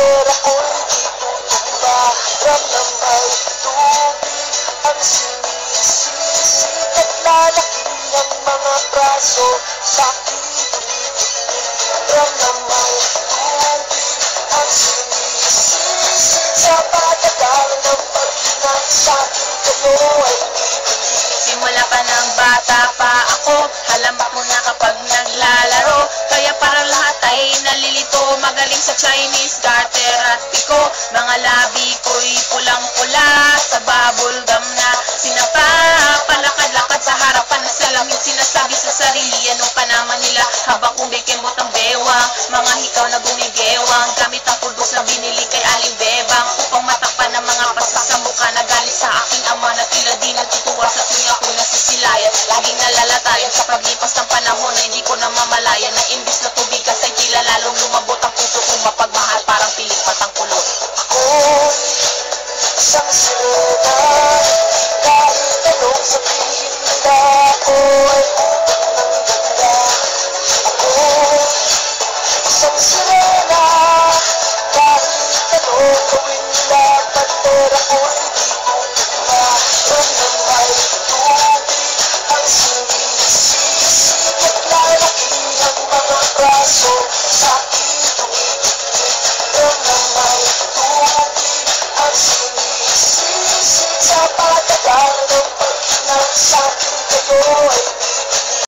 pera ko'y di tutumba. Ramdamay tubig ang sinisisik at lalaki ang mga braso sa'kin tumitik. Ramdamay tubig ang sinisisik sa patagal ng paghinang sa'kin kayo ay bibili. Simula pa ng bata pa ako, alam ako na kapag naglalaro, kaya parang lahat ay nalilito. Magaling sa Chinese garter at piko, mga labi ko'y pulang-pula sa bubble gum na sinapa. Palakad-lakad sa harapan na salamin, sinasabi sa sarili anong panaman nila habang kumikimot ang bewang. Mga hikaw na gumigewang gamit ang pulbos na binili kay Aling Bebang upang matakpan ng mga pasa sa mukha na galing sa aking ama na tila di nagtutuwa sa tuwing ako'y nasisilayan. Laging nalalatayan sa paglipas ng panahon na hindi ko na